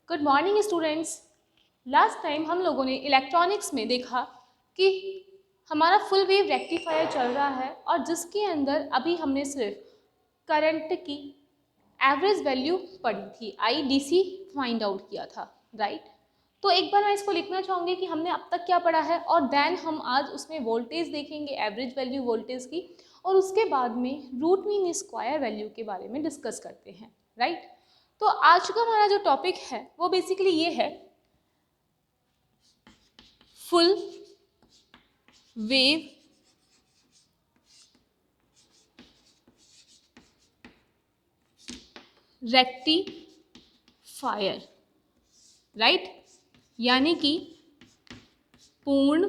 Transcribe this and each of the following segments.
Good morning students. Last time हम लोगों ने इलेक्ट्रॉनिक्स में देखा कि हमारा फुल वेव रेक्टिफायर चल रहा है और जिसके अंदर अभी हमने सिर्फ करंट की एवरेज वैल्यू पढ़ी थी, IDC फाइंड आउट किया था, राइट। तो एक बार मैं इसको लिखना चाहूँगी कि हमने अब तक क्या पढ़ा है और देन हम आज उसमें वोल्टेज देखेंगे, एवरेज वैल्यू वोल्टेज की, और उसके बाद में रूट मीन स्क्वायर वैल्यू के बारे में डिस्कस करते हैं, राइट। तो आज का हमारा जो टॉपिक है वो बेसिकली ये है, फुल वेव रेक्टिफायर, राइट, यानी कि पूर्ण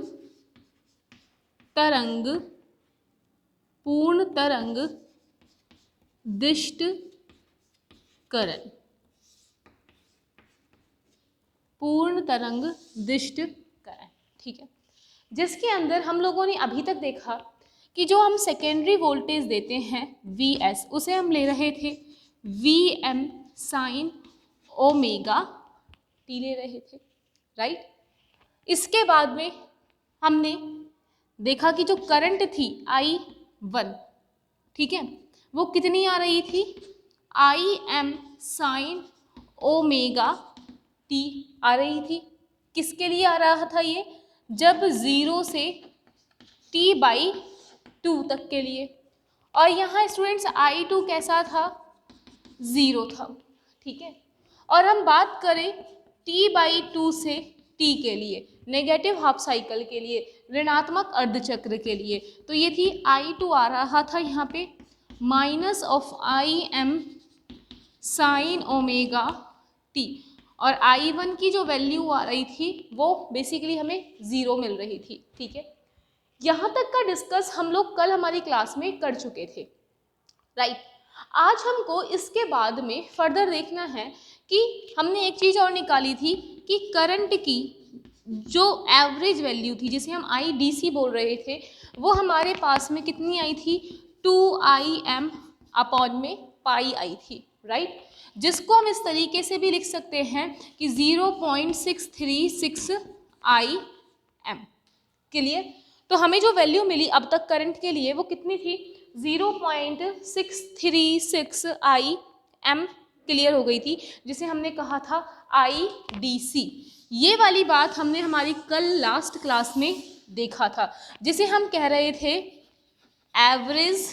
तरंग दिष्ट करण, पूर्ण तरंग दिष्ट करण, ठीक है। जिसके अंदर हम लोगों ने अभी तक देखा कि जो हम सेकेंडरी वोल्टेज देते हैं Vs, उसे हम ले रहे थे Vm साइन ओमेगा टी ले रहे थे, राइट। इसके बाद में हमने देखा कि जो करंट थी I1, ठीक है, वो कितनी आ रही थी, Im साइन ओमेगा टी आ रही थी। किसके लिए आ रहा था ये, जब 0 से t/2 तक के लिए। और यहाँ स्टूडेंट्स I2 कैसा था, 0 था, ठीक है। और हम बात करें t/2 से t के लिए, नेगेटिव हाफ साइकिल के लिए, ऋणात्मक अर्धचक्र के लिए, तो ये थी I2 आ रहा था यहाँ पे minus of Im sine omega T, और I1 की जो वैल्यू आ रही थी वो बेसिकली हमें 0 मिल रही थी, ठीक है। यहाँ तक का डिस्कस हम लोग कल हमारी क्लास में कर चुके थे, राइट। आज हमको इसके बाद में फर्दर देखना है कि हमने एक चीज़ और निकाली थी कि करंट की जो एवरेज वैल्यू थी, जिसे हम IDC बोल रहे थे, वो हमारे पास में कितनी आई थी, 2Im अपॉन में पाई आई थी, राइट। जिसको हम इस तरीके से भी लिख सकते हैं कि 0.636 Im, क्लियर। तो हमें जो वैल्यू मिली अब तक करंट के लिए वो कितनी थी, 0.636 Im क्लियर हो गई थी, जिसे हमने कहा था IDC। ये वाली बात हमने हमारी कल लास्ट क्लास में देखा था, जिसे हम कह रहे थे एवरेज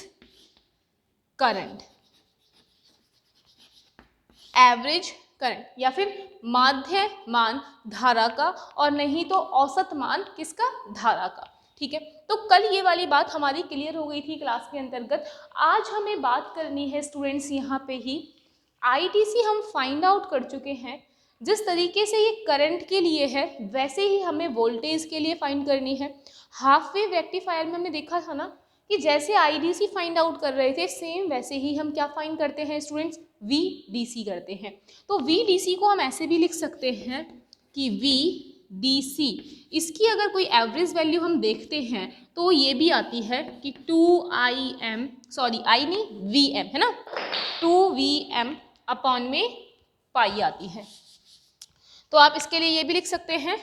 करंट, एवरेज करंट, या फिर माध्य मान धारा का, और नहीं तो औसत मान किसका, धारा का, ठीक है। तो कल ये वाली बात हमारी क्लियर हो गई थी क्लास के अंतर्गत। आज हमें बात करनी है स्टूडेंट्स, यहाँ पे ही IDC हम फाइंड आउट कर चुके हैं। जिस तरीके से ये करंट के लिए है वैसे ही हमें वोल्टेज के लिए फाइंड करनी है। हाफ वेव रेक्टिफायर में हमने देखा था ना कि जैसे IDC फाइंड आउट कर रहे थे, सेम वैसे ही हम क्या फाइंड करते हैं स्टूडेंट्स, VDC करते हैं। तो VDC को हम ऐसे भी लिख सकते हैं कि VDC, इसकी अगर कोई एवरेज वैल्यू हम देखते हैं तो ये भी आती है कि 2Im, सॉरी I नहीं Vm है ना, 2Vm अपॉन में पाई आती है। तो आप इसके लिए ये भी लिख सकते हैं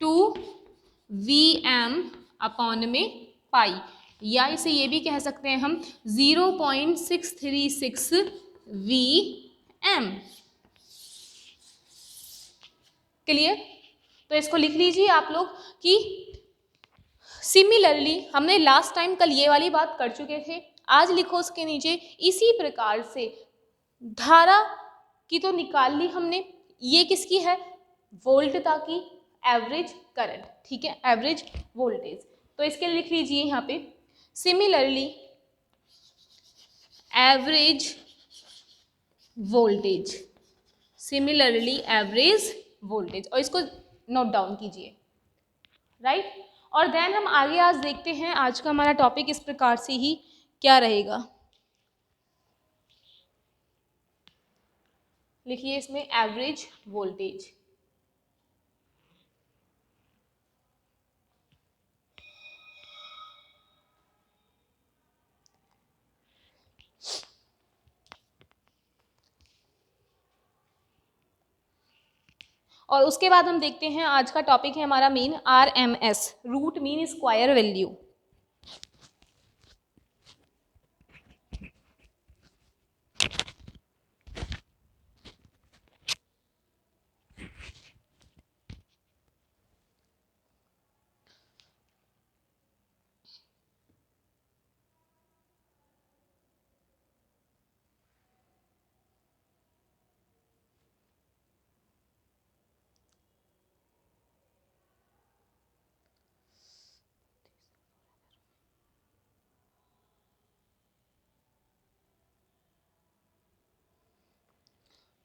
2Vm अपॉन में पाई, या इसे ये भी कह सकते हैं हम 0.636 Vm, क्लियर। तो इसको लिख लीजिए आप लोग कि सिमिलरली हमने लास्ट टाइम कल ये वाली बात कर चुके थे, आज लिखो उसके नीचे इसी प्रकार से धारा की तो निकाल ली हमने, ये किसकी है, वोल्टता की, एवरेज करंट, ठीक है, एवरेज वोल्टेज। तो इसके लिए लिख लीजिए यहाँ पे similarly average voltage, similarly average voltage, और इसको नोट डाउन कीजिए, राइट। और देन हम आगे आज देखते हैं, आज का हमारा टॉपिक इस प्रकार से ही क्या रहेगा, लिखिए इसमें एवरेज वोल्टेज। और उसके बाद हम देखते हैं आज का टॉपिक है हमारा main RMS, root mean square value.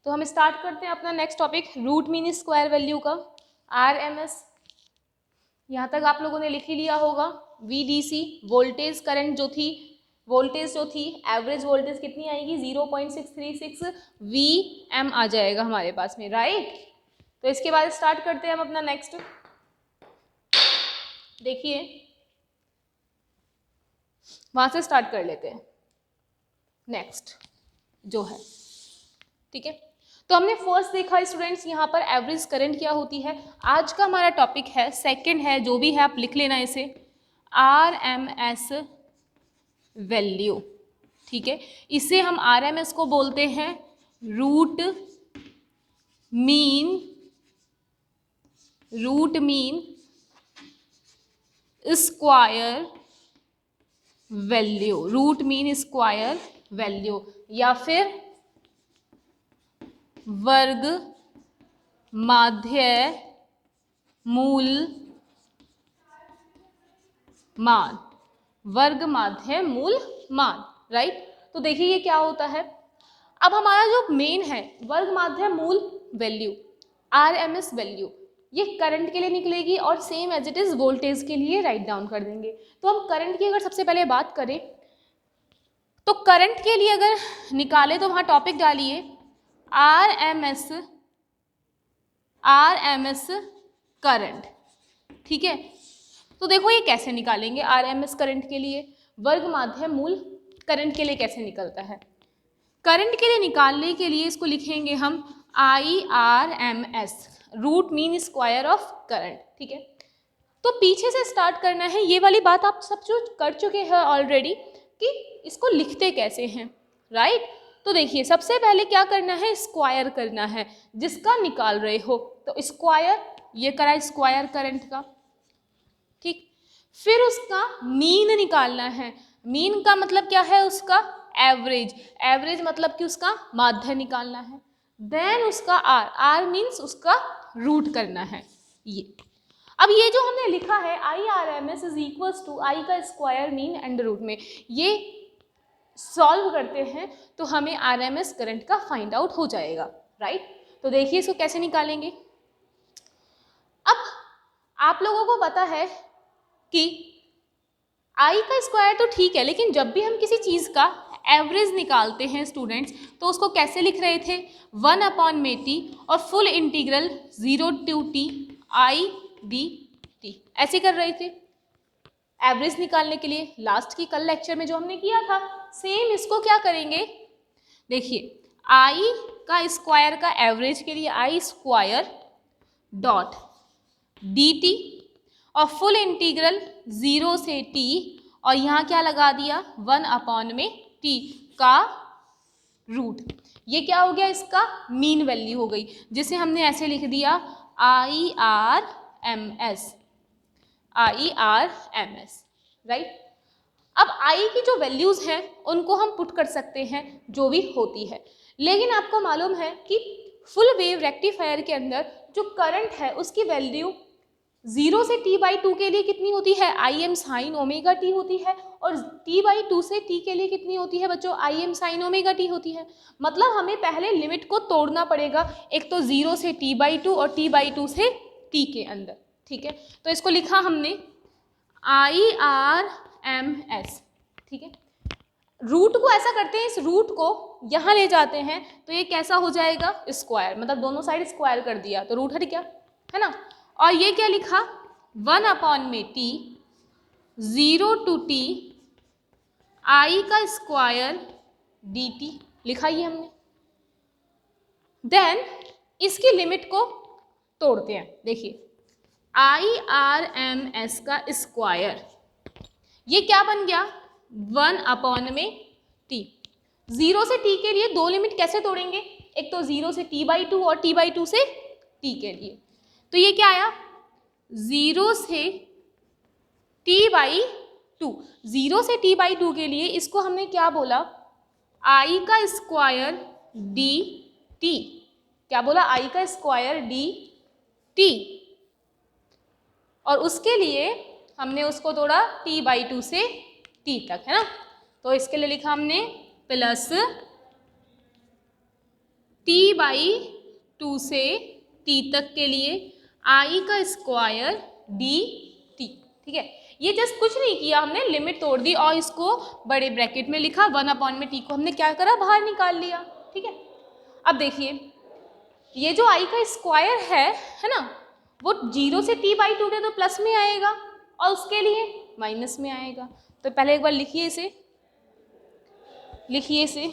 तो हम स्टार्ट करते हैं अपना next topic, root mean square value का, RMS। यहाँ तक आप लोगों ने लिख ही लिया होगा। VDC वोल्टेज करंट जो थी, वोल्टेज जो थी, एवरेज वोल्टेज कितनी आएगी 0.636 VM आ जाएगा हमारे पास में, राइट। तो इसके बाद स्टार्ट करते हैं हम अपना नेक्स्ट। देखिए वहाँ से स्टार्ट कर लेते हैं नेक्स्ट जो है, ठीक है। तो हमने फर्स्ट देखा स्टूडेंट्स यहाँ पर एवरेज करंट क्या होती है। आज का हमारा टॉपिक है, सेकंड है, जो भी है आप लिख लेना इसे, RMS वैल्यू, ठीक है। इसे हम RMS को बोलते हैं root mean square value, root mean square value, या फिर वर्ग माध्य मूल मान, वर्ग माध्य मूल मान, राइट। तो देखिए ये क्या होता है। अब हमारा जो मेन है वर्ग माध्य मूल वैल्यू, RMS वैल्यू, ये करंट के लिए निकलेगी और same as it is voltage के लिए राइट डाउन कर देंगे। तो हम करंट की अगर सबसे पहले बात करें तो करंट के लिए अगर निकाले तो वहाँ टॉपिक डालिए RMS करंट, ठीक है। तो देखो ये कैसे निकालेंगे RMS करंट के लिए, वर्ग माध्य मूल करंट के लिए कैसे निकलता है। करंट के लिए निकालने के लिए इसको लिखेंगे हम IRMS, root mean square of current, ठीक है। तो पीछे से स्टार्ट करना है, ये वाली बात आप सब जो कर चुके हैं ऑलरेडी कि इसको लिखते कैसे हैं, राइट। तो देखिए सबसे पहले क्या करना है, स्क्वायर करना है जिसका निकाल रहे हो। तो स्क्वायर, ये करा स्क्वायर करंट का, ठीक। फिर उसका मीन निकालना है। मीन का मतलब क्या है, उसका एवरेज, एवरेज मतलब कि उसका माध्य निकालना है। देन उसका आर मीन्स उसका रूट करना है। ये अब ये जो हमने लिखा है IRMS इज इक्वल्स टू आई का स्क्वायर मीन एंड रूट में, ये सॉल्व करते हैं तो हमें RMS करंट का फाइंड आउट हो जाएगा, राइट। तो देखिए इसको कैसे निकालेंगे। अब आप लोगों को पता है कि आई का स्क्वायर तो ठीक है, लेकिन जब भी हम किसी चीज़ का एवरेज निकालते हैं स्टूडेंट्स तो उसको कैसे लिख रहे थे, 1/t और full integral 0 to t IDT, ऐसे कर रहे थे एवरेज निकालने के लिए। लास्ट की कल लेक्चर में जो हमने किया था सेम इसको क्या करेंगे, देखिए आई का स्क्वायर का एवरेज के लिए आई स्क्वायर डॉट dt और फुल इंटीग्रल 0 से t और यहाँ क्या लगा दिया 1/t का रूट। ये क्या हो गया, इसका मीन वैल्यू हो गई, जिसे हमने ऐसे लिख दिया IRMS, राइट। अब आई की जो वैल्यूज हैं उनको हम पुट कर सकते हैं जो भी होती है, लेकिन आपको मालूम है कि फुल वेव रेक्टिफायर के अंदर जो करंट है उसकी वैल्यू 0 से t/2 के लिए कितनी होती है, Im sin ओमेगा t होती है, और t/2 से t के लिए कितनी होती है बच्चों, Im sin ओमेगा t होती है। मतलब हमें पहले लिमिट को तोड़ना पड़ेगा, एक तो 0 से t/2 और t/2 से t के अंदर, ठीक है। तो इसको लिखा हमने IRMS, ठीक है। रूट को ऐसा करते हैं, इस रूट को यहाँ ले जाते हैं तो ये कैसा हो जाएगा, स्क्वायर, मतलब दोनों साइड स्क्वायर कर दिया तो रूट हट गया, है ना। और ये क्या लिखा 1/t 0 to t I का स्क्वायर dt लिखा ये हमने। देन इसकी लिमिट को तोड़ते हैं। देखिए IRMS का स्क्वायर, ये क्या बन गया 1/t। 0 से t के लिए दो लिमिट कैसे तोड़ेंगे, एक तो 0 से t/2 और t/2 से t के लिए। तो ये क्या आया 0 से t/2, 0 से t/2 के लिए इसको हमने क्या बोला i का स्क्वायर dt। क्या बोला i का स्क्वायर dt, और उसके लिए हमने उसको तोड़ा t/2 से t तक, है ना। तो इसके लिए लिखा हमने प्लस t/2 से t तक के लिए i का स्क्वायर dt। ठीक है, ये जस्ट कुछ नहीं किया, हमने लिमिट तोड़ दी और इसको बड़े ब्रैकेट में लिखा, 1/t को हमने क्या करा बाहर निकाल लिया। ठीक है, अब देखिए ये जो i का स्क्वायर है ना, वो 0 से t/2 के तो प्लस में आएगा और उसके लिए माइनस में आएगा। तो पहले एक बार लिखिए इसे, लिखिए इसे।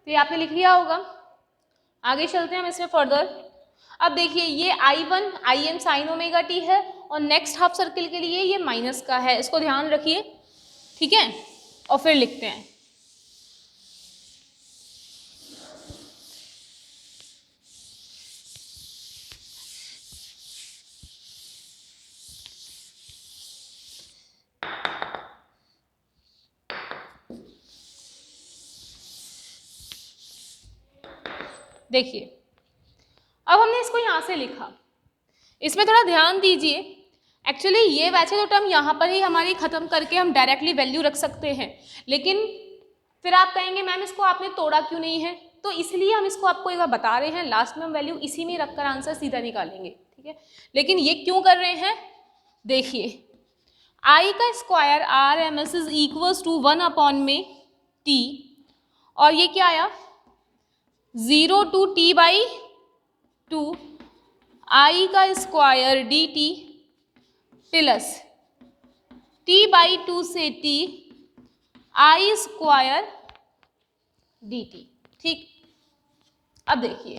तो ये आपने लिख लिया होगा। आगे चलते हैं हम इसमें फर्दर। अब देखिए ये I1 Im sin omega t है और नेक्स्ट हाफ सर्किल के लिए ये माइनस का है, इसको ध्यान रखिए। ठीक है, और फिर लिखते हैं देखिए अब हमने इसको यहाँ से लिखा, इसमें थोड़ा ध्यान दीजिए। एक्चुअली ये वैसे तो टर्म यहाँ पर ही हमारी ख़त्म करके हम डायरेक्टली वैल्यू रख सकते हैं, लेकिन फिर आप कहेंगे मैम इसको आपने तोड़ा क्यों नहीं है, तो इसलिए हम इसको आपको एक बार बता रहे हैं, लास्ट में हम वैल्यू इसी में रखकर आंसर सीधा निकालेंगे। ठीक है, लेकिन ये क्यों कर रहे हैं, देखिए i का square RMS is equals to 1/t और ये क्या आया 0 to t/2 i का स्क्वायर dt प्लस t/2 से t i स्क्वायर dt। ठीक, अब देखिए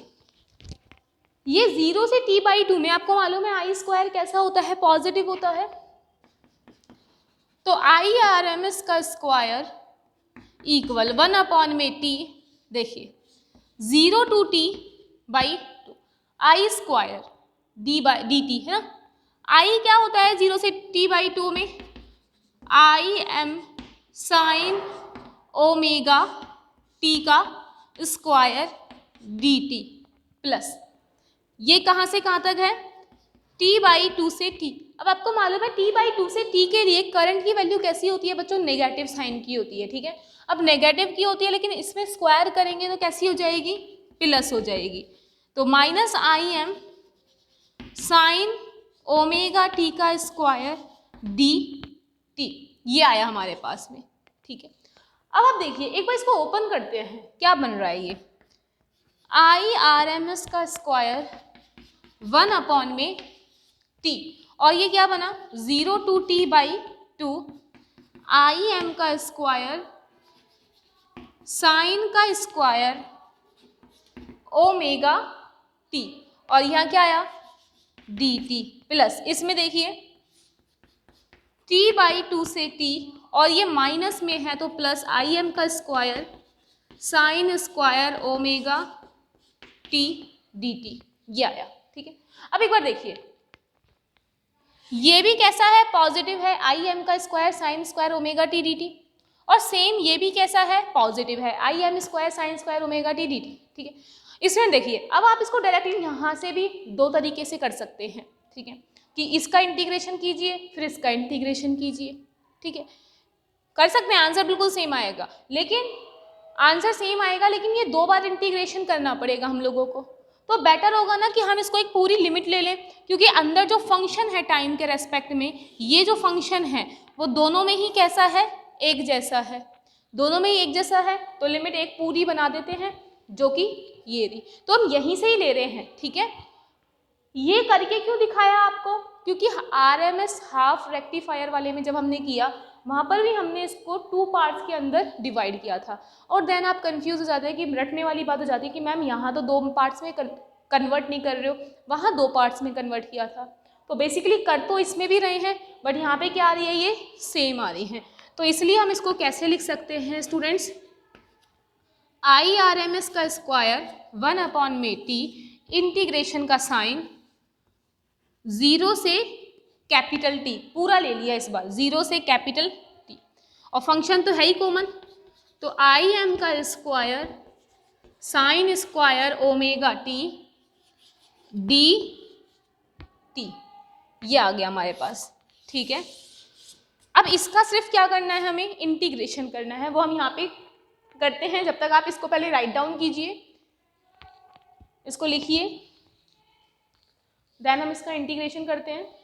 ये 0 से t/2 में आपको मालूम है आई स्क्वायर कैसा होता है, पॉजिटिव होता है। तो IRMS का स्क्वायर इक्वल 1 में t, देखिए 0 to t/2 I square dt है ना। आई क्या होता है 0 से t/2 में, IM साइन ओमेगा t का स्क्वायर dt प्लस ये कहाँ से कहाँ तक है, t/2 से t। अब आपको मालूम है t/2 से t के लिए करंट की वैल्यू कैसी होती है बच्चों, नेगेटिव साइन की होती है, ठीक है। अब नेगेटिव की होती है लेकिन इसमें स्क्वायर करेंगे तो कैसी हो जाएगी, प्लस हो जाएगी। तो -IM साइन ओमेगा t का स्क्वायर dt, ये आया हमारे पास में, ठीक है। अब आप देखिए एक बार इसको ओपन करते हैं, क्या बन रहा है ये, IRMS का स्क्वायर 1 में t, और ये क्या बना 0 to t/2 IM का स्क्वायर साइन का स्क्वायर ओमेगा t, और यहाँ क्या आया dt प्लस इसमें देखिए t/2 से t, और ये माइनस में है तो प्लस IM का square sine square omega t dt, ये आया, ठीक है। अब एक बार देखिए ये भी कैसा है, पॉजिटिव है, IM का square sine square omega t dt, और सेम ये भी कैसा है, पॉजिटिव है, IM square sine square omega t dt, ठीक है। इसमें देखिए अब आप इसको डायरेक्टली यहाँ से भी दो तरीके से कर सकते हैं, ठीक है, कि इसका इंटीग्रेशन कीजिए फिर इसका इंटीग्रेशन कीजिए, ठीक है, कर सकते हैं, आंसर बिल्कुल सेम आएगा, लेकिन आंसर सेम आएगा लेकिन ये 2 बार इंटीग्रेशन करना पड़ेगा हम लोगों को। तो बेटर होगा ना कि हम इसको एक पूरी लिमिट ले लें, क्योंकि अंदर जो फंक्शन है टाइम के रेस्पेक्ट में, ये जो फंक्शन है वो दोनों में ही कैसा है, एक जैसा है, दोनों में ही एक जैसा है, तो लिमिट एक पूरी बना देते हैं जो कि ये रही, तो हम यहीं से ही ले रहे हैं, ठीक है। ये करके क्यों दिखाया आपको, क्योंकि RMS हाफ रेक्टिफायर वाले में जब हमने किया वहाँ पर भी हमने इसको 2 पार्ट्स के अंदर डिवाइड किया था, और देन आप कंफ्यूज हो जाते हैं कि रटने वाली बात हो जाती है कि मैम यहाँ तो 2 पार्ट्स में कन्वर्ट नहीं कर रहे हो, वहाँ 2 पार्ट्स में कन्वर्ट किया था। तो बेसिकली कर तो इसमें भी रहे हैं बट यहाँ पे क्या आ रही है, ये सेम आ रही है, तो इसलिए हम इसको कैसे लिख सकते हैं स्टूडेंट्स, IRMS का स्क्वायर 1 में t, इंटीग्रेशन का साइन 0 से कैपिटल T, पूरा ले लिया इस बार, 0 से कैपिटल T, और फंक्शन तो है ही कॉमन, तो IM का square sine square omega t dt, ये आ गया हमारे पास, ठीक है। अब इसका सिर्फ क्या करना है, हमें इंटीग्रेशन करना है, वो हम यहाँ पे करते हैं। जब तक आप इसको पहले राइट डाउन कीजिए, इसको लिखिए, देन हम इसका इंटीग्रेशन करते हैं।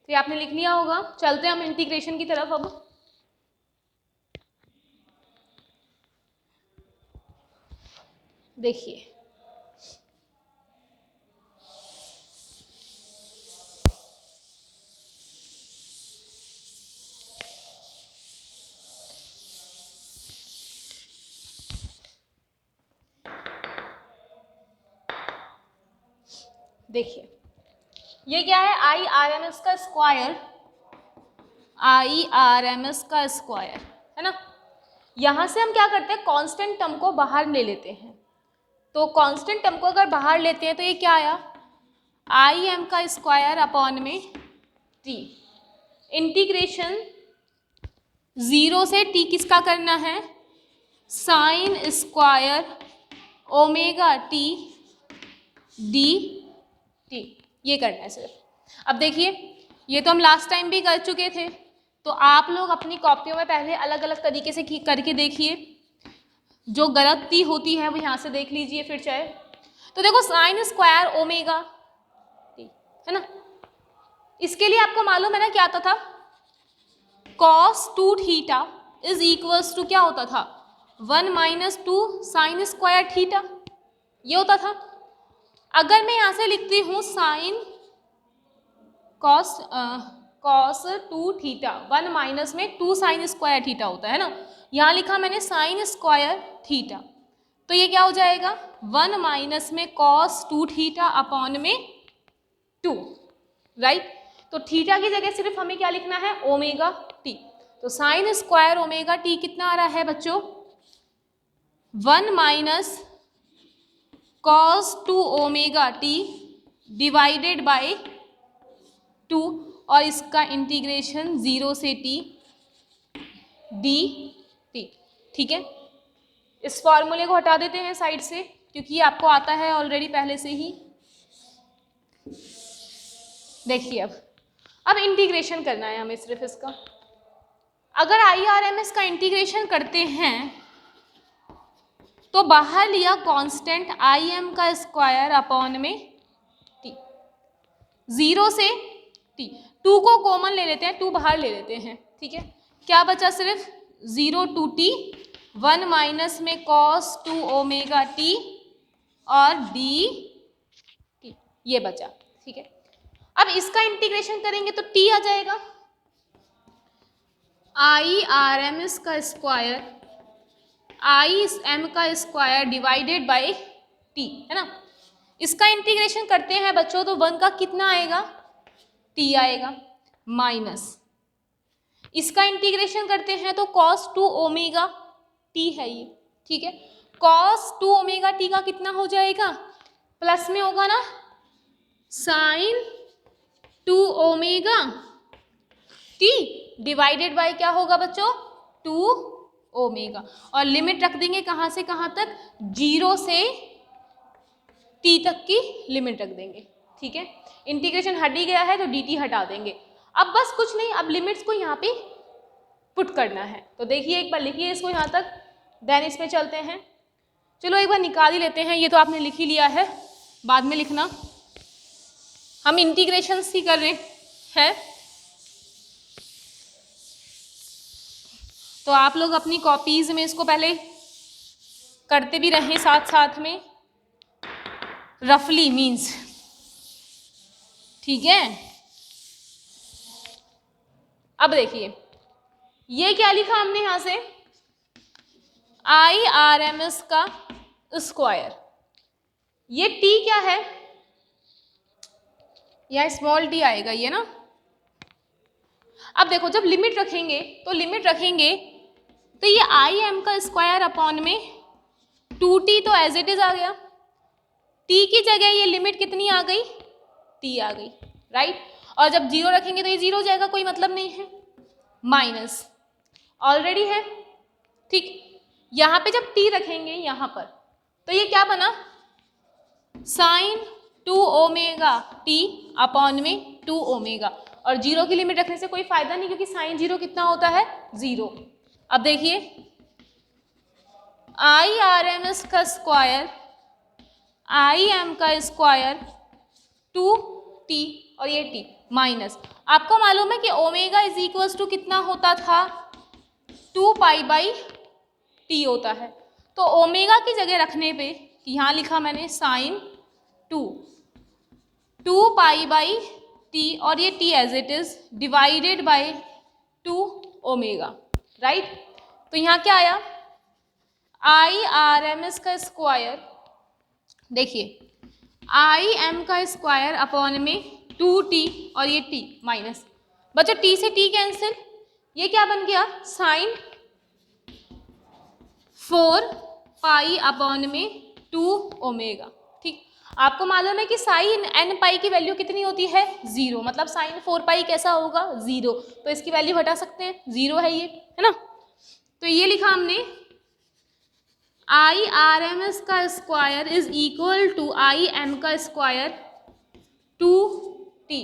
तो ये आपने लिख लिया होगा। चलते हैं हम इंटीग्रेशन की तरफ। अब देखिए, देखिए ये क्या है, आई आर एम एस का square, I R M S का स्क्वायर है ना। यहाँ से हम क्या करते हैं, कांस्टेंट टर्म को बाहर ले लेते हैं। तो कांस्टेंट टर्म को अगर बाहर लेते हैं तो ये क्या आया, आई एम का स्क्वायर अपॉन में टी। इंटीग्रेशन 0 से टी किसका करना है, sine square omega T D T, ये करना है सिर्फ। अब देखिए, ये तो हम लास्ट टाइम भी कर चुके थे, तो आप लोग अपनी कॉपियों में पहले अलग अलग तरीके से करके देखिए, जो गलती होती है वो यहाँ से देख लीजिए फिर चाहे। तो देखो, साइन स्क्वायर ओमेगा टी है ना, इसके लिए आपको मालूम है ना क्या आता था, cos 2 theta is equals to क्या होता था, 1 माइनस 2 साइन स्क्वायर थीटा, ये होता था। अगर मैं यहाँ से लिखती हूँ साइन कॉस 2 थीटा, 1 माइनस में 2 साइन स्क्वायर थीटा होता है ना, यहाँ लिखा मैंने साइन स्क्वायर थीटा, तो ये क्या हो जाएगा, 1 माइनस में कॉस 2 थीटा अपॉन में 2, राइट। तो थीटा की जगह सिर्फ हमें क्या लिखना है, ओमेगा टी। तो साइन स्क्वायर ओमेगा टी कितना आ रहा है बच्चों, 1 minus cos 2 omega T divided by 2, और इसका इंटीग्रेशन 0 से टी डी टी, ठीक है। इस फॉर्मूले को हटा देते हैं साइड से, क्योंकि ये आपको आता है ऑलरेडी पहले से ही। देखिए, अब इंटीग्रेशन करना है हमें सिर्फ इसका। अगर आई आर एम एस का इंटीग्रेशन करते हैं तो बाहर लिया कांस्टेंट आई एम का स्क्वायर अपॉन में टी, 0 से टी, 2 को कॉमन ले लेते हैं, 2 बाहर ले लेते हैं, ठीक है। क्या बचा, सिर्फ 0 टू टी, 1 माइनस में कॉस 2 ओमेगा टी और डी टी, ये बचा, ठीक है। अब इसका इंटीग्रेशन करेंगे तो टी आ जाएगा, आई आर एम एस का स्क्वायर, आई एम का स्क्वायर डिवाइडेड बाय टी, है ना। इसका इंटीग्रेशन करते हैं बच्चों तो 1 का कितना आएगा, टी आएगा, माइनस इसका इंटीग्रेशन करते हैं तो cos 2 ओमेगा टी है ये, ठीक है। cos 2 ओमेगा टी का कितना हो जाएगा, प्लस में होगा ना, sine 2 omega T divided by क्या होगा बच्चों, 2 ओमेगा, और लिमिट रख देंगे कहाँ से कहाँ तक, 0 से टी तक की लिमिट रख देंगे, ठीक है। इंटीग्रेशन हट ही गया है तो dt हटा देंगे। अब बस कुछ नहीं, अब लिमिट्स को यहाँ पे पुट करना है। तो देखिए, एक बार लिखिए इसको यहाँ तक, देन इसमें चलते हैं। चलो एक बार निकाल ही लेते हैं, ये तो आपने लिख ही लिया है, बाद में लिखना, हम इंटीग्रेशंस ही कर रहे हैं। तो आप लोग अपनी कॉपीज में इसको पहले करते भी रहें साथ साथ में, रफली मीन्स, ठीक है। अब देखिए, ये क्या लिखा हमने यहाँ से, आई आर एम एस का स्क्वायर, ये टी क्या है, या स्मॉल टी आएगा ये ना। अब देखो, जब लिमिट रखेंगे तो ये आई एम का स्क्वायर अपॉन में 2t तो एज इट इज आ गया, t की जगह ये लिमिट कितनी आ गई, t आ गई, राइट। और जब 0 रखेंगे तो ये 0 हो जाएगा, कोई मतलब नहीं है, माइनस ऑलरेडी है, ठीक। यहाँ पे जब t रखेंगे यहाँ पर तो ये क्या बना, साइन 2 ओमेगा टी अपॉन में 2 ओमेगा, और 0 की लिमिट रखने से कोई फायदा नहीं, क्योंकि साइन 0 कितना होता है, 0। अब देखिए, आई आर एम एस का स्क्वायर, आई एम का स्क्वायर 2t और ये t, माइनस, आपको मालूम है कि ओमेगा इज इक्वल्स टू कितना होता था, 2 पाई बाई टी होता है। तो ओमेगा की जगह रखने पे यहाँ लिखा मैंने साइन 2 पाई बाई टी, और ये T as it is divided by 2 omega, right. तो यहाँ क्या आया, IRMS का स्क्वायर, देखिए IM का स्क्वायर अपॉन में 2t और ये t माइनस, बच्चों t से t कैंसिल, ये क्या बन गया साइन 4 पाई अपॉन में 2 ओमेगा, ठीक। आपको मालूम है कि साइन n पाई की वैल्यू कितनी होती है 0, मतलब साइन 4 पाई कैसा होगा 0, तो इसकी वैल्यू हटा सकते हैं, 0 है ये, है ना। तो ये लिखा हमने IRMS का square is equal to IM का स्क्वायर 2t,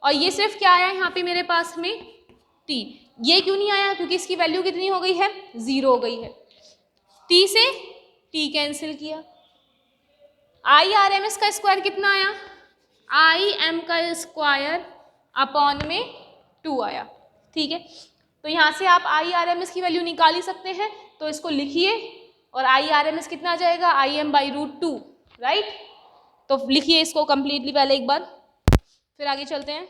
और ये सिर्फ क्या आया यहाँ पे मेरे पास में t, ये क्यों नहीं आया, क्योंकि इसकी वैल्यू कितनी हो गई है 0 हो गई है, t से t कैंसिल किया, IRMS का स्क्वायर कितना आया, IM का स्क्वायर अपॉन में 2 आया, ठीक है। तो यहाँ से आप IRMS की वैल्यू निकाल ही सकते हैं, तो इसको लिखिए, और IRMS कितना आ जाएगा IM/√2, राइट। तो लिखिए इसको कंप्लीटली पहले एक बार, फिर आगे चलते हैं।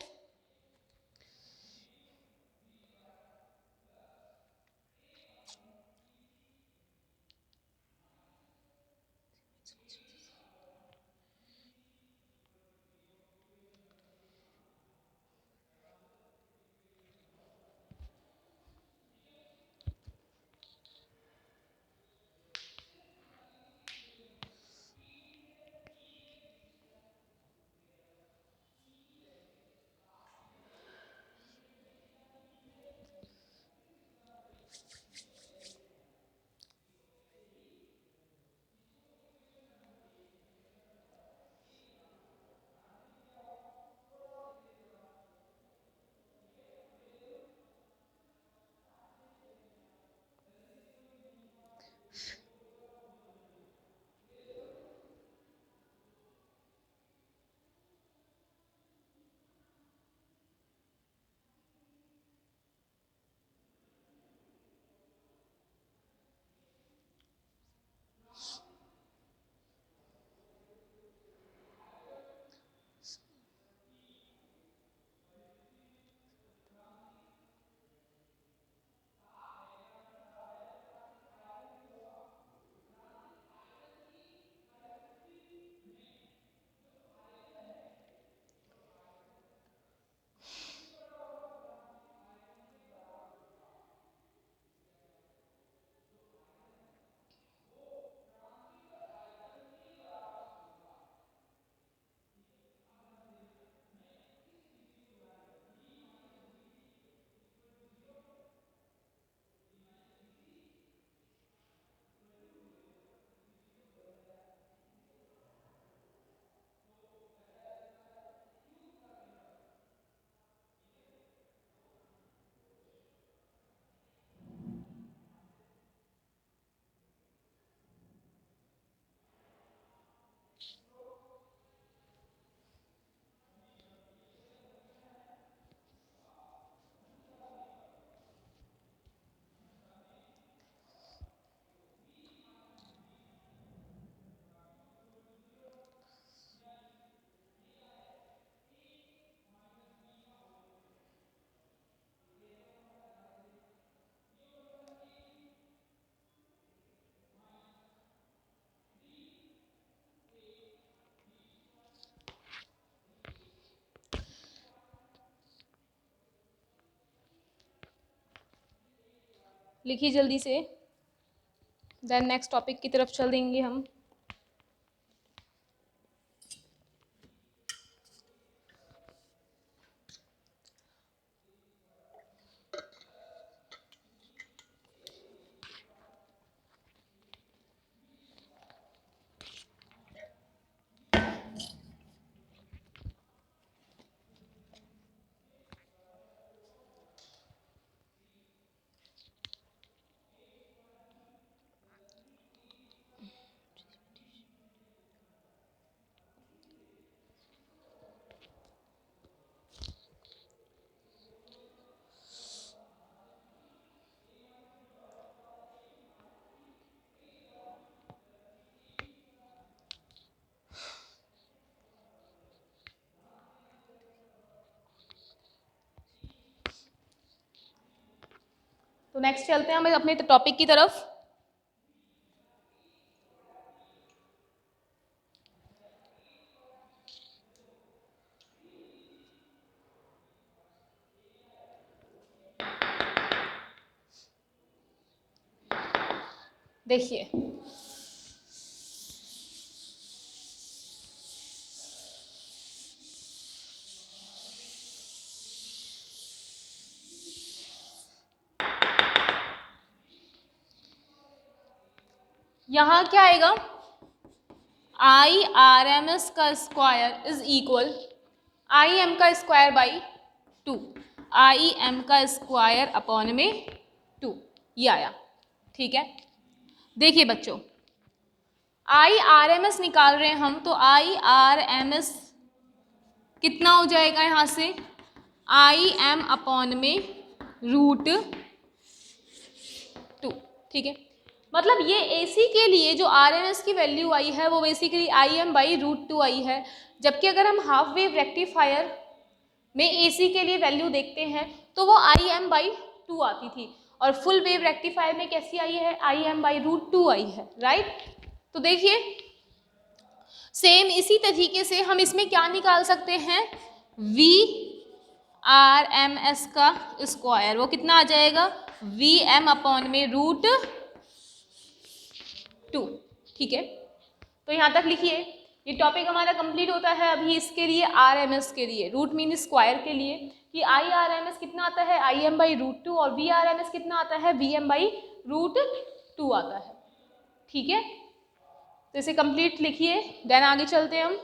लिखिए जल्दी से, देन नेक्स्ट टॉपिक की तरफ चल देंगे हम। तो नेक्स्ट चलते हैं हम अपने टॉपिक की तरफ। देखिए यहाँ क्या आएगा, IRMS का स्क्वायर इज इक्वल IM का स्क्वायर बाई 2, IM का स्क्वायर अपॉन में 2, ये आया। ठीक है, देखिए बच्चों IRMS निकाल रहे हैं हम, तो IRMS कितना हो जाएगा यहाँ से, IM अपॉन में रूट 2। ठीक है, मतलब ये AC के लिए जो RMS की वैल्यू आई है वो बेसिकली IM बाई रूट 2 आई है, जबकि अगर हम हाफ वेव रेक्टिफायर में AC के लिए वैल्यू देखते हैं तो वो IM बाई 2 आती थी, और फुल वेव रेक्टिफायर में कैसी आई है, IM बाई रूट 2 आई है, राइट। तो देखिए सेम इसी तरीके से हम इसमें क्या निकाल सकते हैं, VRMS का स्क्वायर, वो कितना आ जाएगा, VM अपॉन में रूट 2। ठीक है, तो यहाँ तक लिखिए, ये टॉपिक हमारा कंप्लीट होता है अभी इसके लिए RMS के लिए, रूट मीन स्क्वायर के लिए, कि IRMS कितना आता है, IM बाई रूट 2, और VRMS कितना आता है, VM बाई रूट 2 आता है। ठीक है, तो इसे कंप्लीट लिखिए, देन आगे चलते हैं हम।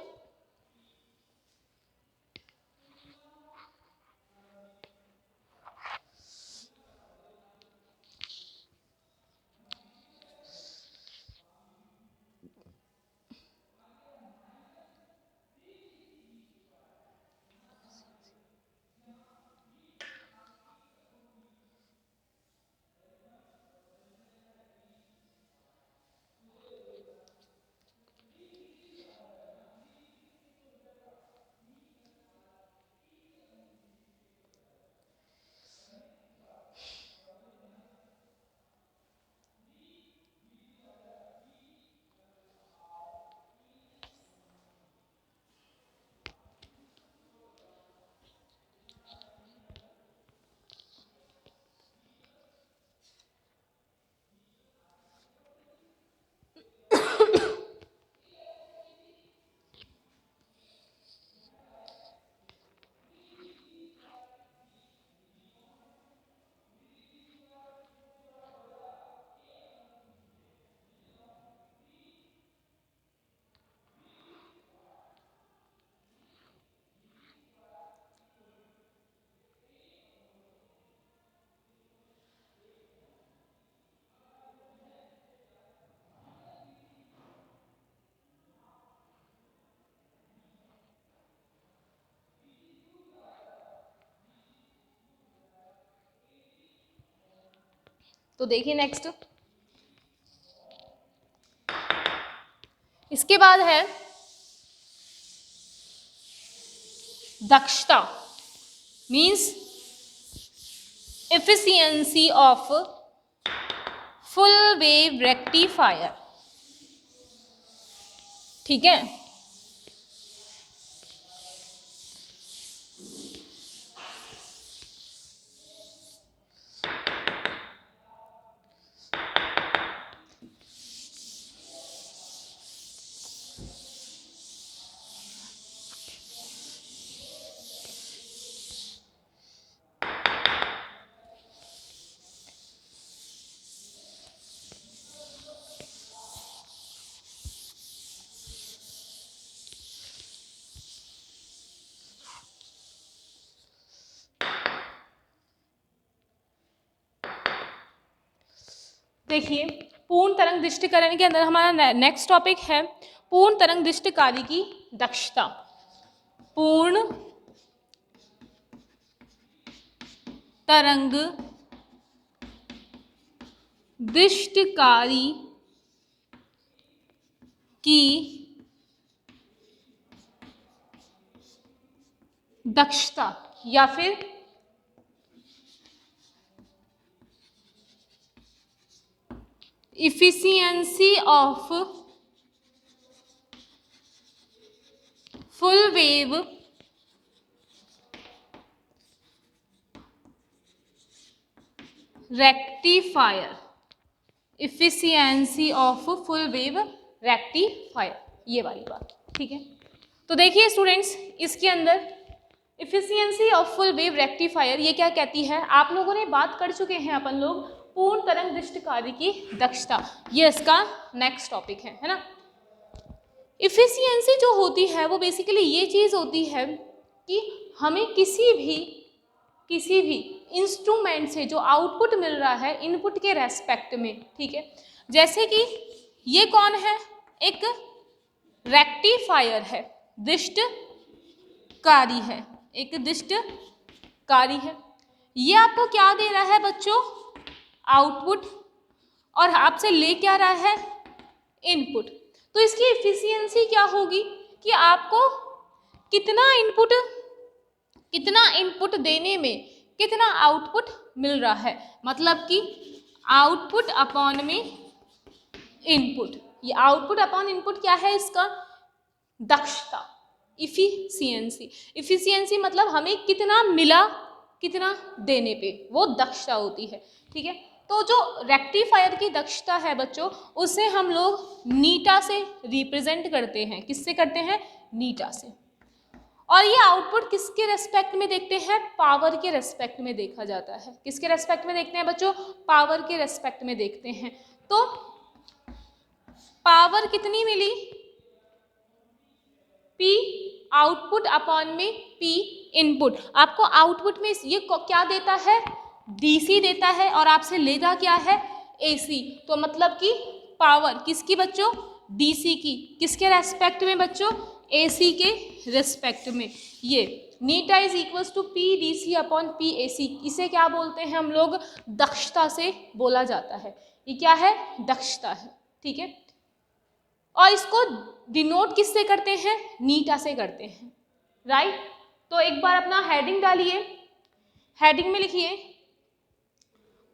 तो देखिए नेक्स्ट, इसके बाद है दक्षता, means efficiency of full wave rectifier. ठीक है, देखिए पूर्ण तरंग दृष्टिकरण के अंदर हमारा नेक्स्ट टॉपिक है पूर्ण तरंग दृष्टिकारी की दक्षता। पूर्ण तरंग दृष्टिकारी की दक्षता या फिर efficiency of full wave rectifier, efficiency of full wave rectifier, ये वाली बात, ठीक है। तो देखिए स्टूडेंट्स, इसके अंदर efficiency of full wave rectifier ये क्या कहती है, आप लोगों ने बात कर चुके हैं अपन लोग पूर्ण तरंग दृष्टिकारी की दक्षता, ये इसका नेक्स्ट टॉपिक है ना। इफिशियंसी जो होती है वो बेसिकली ये चीज़ होती है कि हमें किसी भी इंस्ट्रूमेंट से जो आउटपुट मिल रहा है इनपुट के रेस्पेक्ट में, ठीक है। जैसे कि ये कौन है, एक रेक्टिफायर है, दृष्टकारी है, एक दृष्टकारी है। ये आपको क्या दे रहा है बच्चों, आउटपुट, और आपसे ले क्या रहा है, इनपुट। तो इसकी एफिशिएंसी क्या होगी कि आपको कितना इनपुट देने में कितना आउटपुट मिल रहा है, मतलब कि आउटपुट अपॉन में इनपुट। ये आउटपुट अपॉन इनपुट क्या है, इसका दक्षता, इफिशियंसी। इफिशियंसी मतलब हमें कितना मिला कितना देने पे, वो दक्षता होती है, ठीक है। तो जो रेक्टिफायर की दक्षता है बच्चों, उसे हम लोग नीटा से रिप्रेजेंट करते हैं। किससे करते हैं, नीटा से। और ये आउटपुट किसके रेस्पेक्ट में देखते हैं, पावर के रेस्पेक्ट में देखा जाता है। किसके रेस्पेक्ट में देखते हैं बच्चों, पावर के रेस्पेक्ट में देखते हैं। तो पावर कितनी मिली, P आउटपुट अपॉन में P इनपुट। आपको आउटपुट में ये क्या देता है, DC देता है, और आपसे लेगा क्या है, AC। तो मतलब कि पावर किसकी बच्चों, DC की। किसके रेस्पेक्ट में बच्चों, AC के रेस्पेक्ट में। ये नीटा is equals to P DC upon P AC। इसे क्या बोलते हैं हम लोग, दक्षता से बोला जाता है। ये क्या है, दक्षता है, ठीक है। और इसको डिनोट किससे करते हैं, नीटा से करते हैं, राइट। तो एक बार अपना हेडिंग डालिए, हेडिंग में लिखिए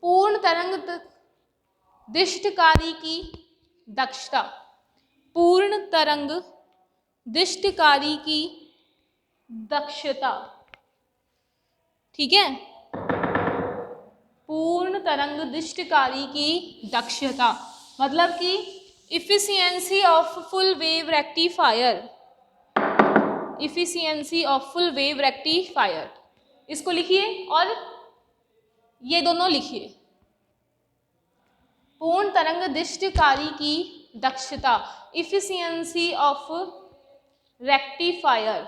पूर्ण तरंग दृष्टिकारी की दक्षता, पूर्ण तरंग दृष्टिकारी की दक्षता, ठीक है। पूर्ण तरंग दृष्टिकारी की दक्षता मतलब कि efficiency of full wave rectifier, efficiency of full wave rectifier, इसको लिखिए और ये दोनों लिखिए। पूर्ण तरंग दृष्टिकारी की दक्षता, efficiency of rectifier,